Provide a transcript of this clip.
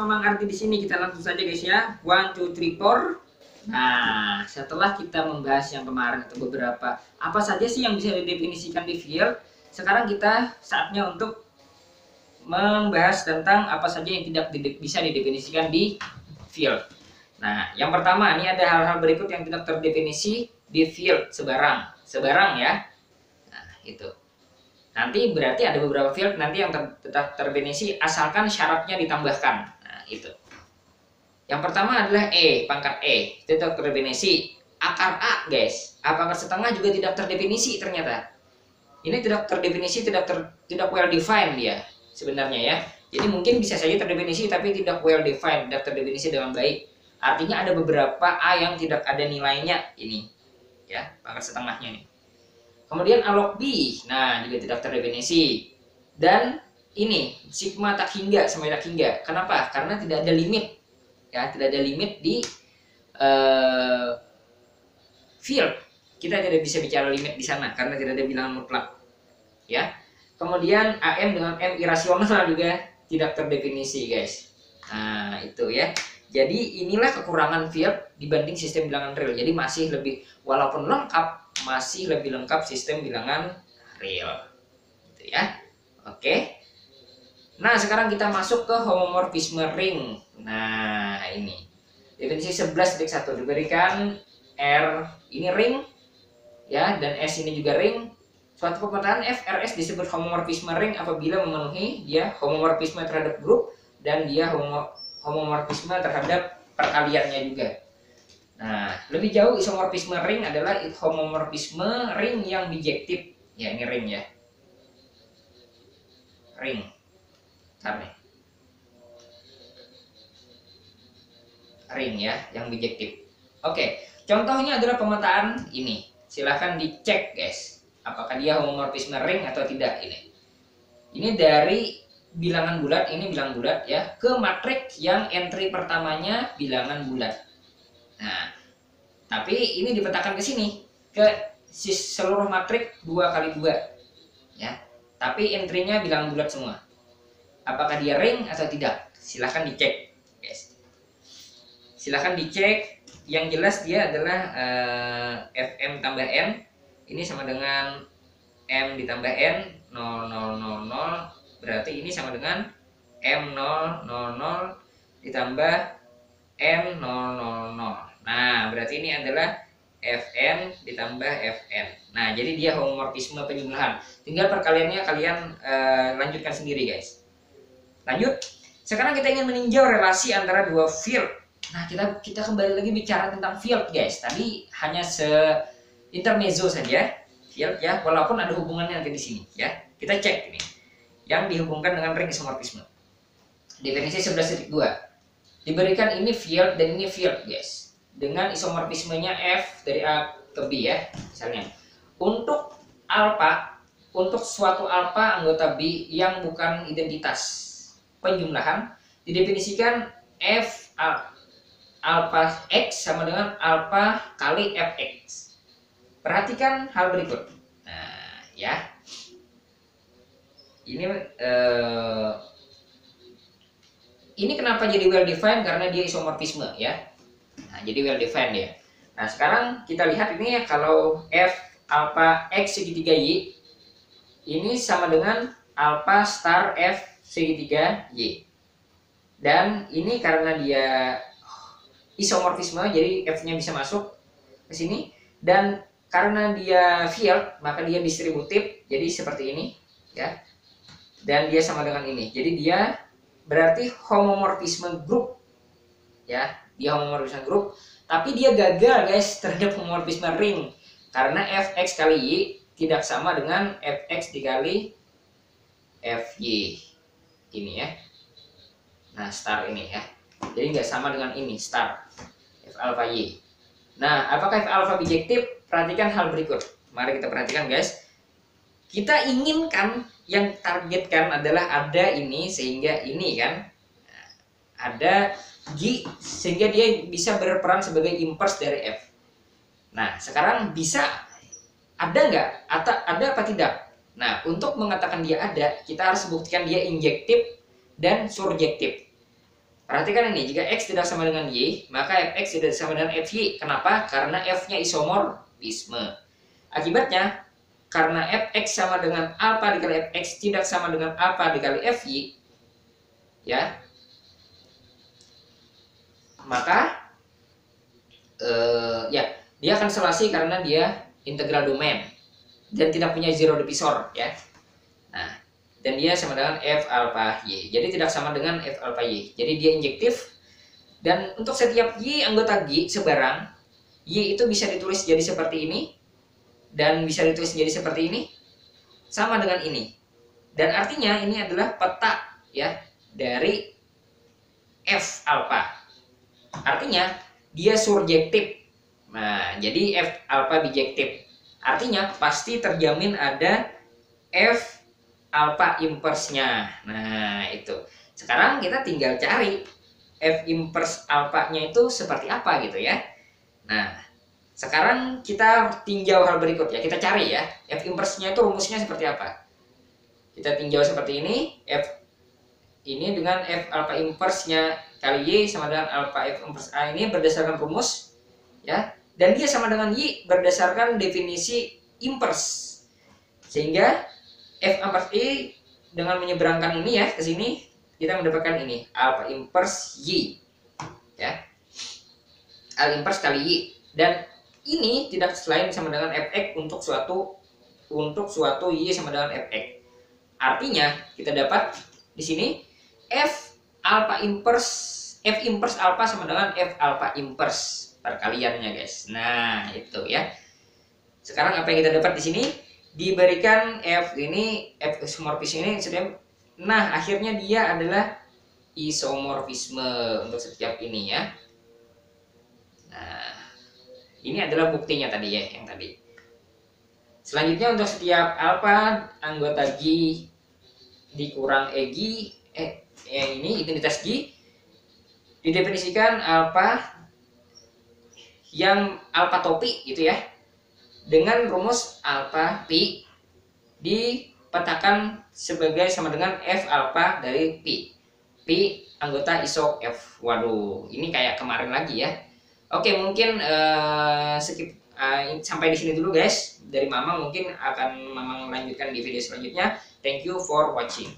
memang arti di sini. Kita langsung saja guys ya. 1, 2, 3, 4. Nah, setelah kita membahas yang kemarin atau beberapa apa saja sih yang bisa didefinisikan di field, sekarang kita saatnya untuk membahas tentang apa saja yang tidak bisa didefinisikan di field. Nah, yang pertama ini ada hal-hal berikut yang tidak terdefinisi di field sebarang ya. Nah, itu. Nanti berarti ada beberapa field nanti yang tetap terdefinisi asalkan syaratnya ditambahkan. Nah, itu. Yang pertama adalah pangkat itu tidak terdefinisi. Akar A guys, pangkat setengah juga tidak terdefinisi ternyata. Ini tidak terdefinisi, tidak well defined dia sebenarnya ya. Jadi mungkin bisa saja terdefinisi tapi tidak well defined, tidak terdefinisi dengan baik. Artinya ada beberapa A yang tidak ada nilainya ini ya, pangkat setengahnya nih. Kemudian alog B, nah juga tidak terdefinisi. Dan ini sigma tak hingga sampai tak hingga. Kenapa? Karena tidak ada limit. Ya, tidak ada limit di field. Kita tidak bisa bicara limit di sana karena tidak ada bilangan mutlak. Ya. Kemudian AM dengan M irasional juga tidak terdefinisi, guys. Nah, itu ya. Jadi inilah kekurangan field dibanding sistem bilangan real. Jadi masih lebih, walaupun lengkap, masih lebih lengkap sistem bilangan real. Gitu ya. Oke. Nah, sekarang kita masuk ke homomorfisme ring. Nah, ini. Definisi 11.1 diberikan R ini ring ya, dan S ini juga ring. Suatu pemetaan FRS disebut homomorfisme ring apabila memenuhi dia homomorfisme terhadap grup dan dia homomorfisme terhadap perkaliannya juga. Nah, lebih jauh isomorfisme ring adalah homomorfisme ring yang bijektif. Ya, ini ring ya. Ring. Nih. Ring ya, yang bijektif. Oke, contohnya adalah pemetaan ini. Silahkan dicek guys, apakah dia homomorfisme ring atau tidak ini. Ini dari bilangan bulat, ini bilangan bulat ya, ke matriks yang entry pertamanya bilangan bulat. Nah, tapi ini dipetakan ke sini, ke seluruh matriks 2x2 ya. Tapi entry-nya bilangan bulat semua. Apakah dia ring atau tidak? Silahkan dicek, guys. Silahkan dicek. Yang jelas dia adalah Fm tambah N. Ini sama dengan M ditambah N 0000. Berarti ini sama dengan M000 ditambah M000. Nah, berarti ini adalah Fn ditambah Fn. Nah, jadi dia homomorfisme penjumlahan. Tinggal perkaliannya kalian lanjutkan sendiri, guys. Lanjut, sekarang kita ingin meninjau relasi antara dua field. Nah, kita kembali lagi bicara tentang field, guys. Tadi hanya intermezzo saja field ya, walaupun ada hubungannya nanti di sini ya. Kita cek ini yang dihubungkan dengan ring isomorfisme. Definisi 11.2 diberikan ini field dan ini field, guys, dengan isomorfismenya F dari A ke B ya. Misalnya untuk alpha, untuk suatu alpha anggota B yang bukan identitas penjumlahan didefinisikan F alpha X sama dengan alpha kali Fx. Perhatikan hal berikut. Nah, ya. Ini kenapa jadi well defined? Karena dia isomorfisme ya. Nah, jadi well defined ya. Nah, sekarang kita lihat ini ya, kalau F alpha X segitiga Y ini sama dengan alpha star F segitiga Y. Dan ini karena dia isomorfisme, jadi F-nya bisa masuk ke sini. Dan karena dia field, maka dia distributif, jadi seperti ini ya. Dan dia sama dengan ini. Jadi dia berarti homomorfisme grup ya. Dia homomorfisme grup, tapi dia gagal, guys, terhadap homomorfisme ring. Karena Fx kali Y tidak sama dengan Fx dikali Fy. Ini ya. Nah, star ini ya. Jadi nggak sama dengan ini, star F alpha Y. Nah, apakah F alpha bijektif? Perhatikan hal berikut. Mari kita perhatikan, guys. Kita inginkan, yang targetkan adalah ada ini sehingga ini kan. Ada G sehingga dia bisa berperan sebagai inverse dari F. Nah, sekarang bisa ada nggak? Atau ada apa tidak? Nah, untuk mengatakan dia ada, kita harus buktikan dia injektif dan surjektif. Perhatikan ini, jika X tidak sama dengan Y, maka Fx tidak sama dengan Fy. Kenapa? Karena F-nya isomorfisme. Akibatnya, karena Fx sama dengan alpha dikali Fx tidak sama dengan alpha dikali Fy, ya, maka ya dia akan selasi karena dia integral domain dan tidak punya zero divisor, ya. Nah, dan dia sama dengan F alpha Y. Jadi tidak sama dengan F alpha Y. Jadi dia injektif. Dan untuk setiap Y anggota G sebarang, Y itu bisa ditulis jadi seperti ini dan bisa ditulis jadi seperti ini, sama dengan ini. Dan artinya ini adalah peta, ya, dari F alpha. Artinya dia surjektif. Nah, jadi F alpha bijektif. Artinya pasti terjamin ada F alpha inverse-nya. Nah, itu. Sekarang kita tinggal cari F inverse alpha-nya itu seperti apa gitu ya. Nah, sekarang kita tinjau hal berikut ya. Kita cari ya, F inverse-nya itu rumusnya seperti apa. Kita tinjau seperti ini, F ini dengan F alpha inverse-nya kali Y sama dengan alpha F inverse A ini berdasarkan rumus, ya. Dan dia sama dengan Y berdasarkan definisi inverse. Sehingga F inverse Y dengan menyeberangkan ini ya ke sini, kita mendapatkan ini alpha inverse Y, ya, Al inverse kali Y. Dan ini tidak selain sama dengan Fx untuk suatu Y sama dengan Fx. Artinya kita dapat di sini F inverse alpha sama dengan F alpha inverse perkaliannya, guys. Nah, itu ya. Sekarang apa yang kita dapat di sini? Diberikan F ini, F isomorfisme ini, nah akhirnya dia adalah isomorfisme untuk setiap ini ya. Nah, ini adalah buktinya tadi ya, yang tadi. Selanjutnya untuk setiap alpha anggota G dikurang EG, ini identitas G, didefinisikan alpha yang alpha topi gitu ya, dengan rumus alpha pi dipetakan sebagai sama dengan F alpha dari pi. Pi anggota iso F. Waduh, ini kayak kemarin lagi ya. Oke, mungkin sampai di sini dulu guys. Dari Mamang, mungkin akan Mamang lanjutkan di video selanjutnya. Thank you for watching.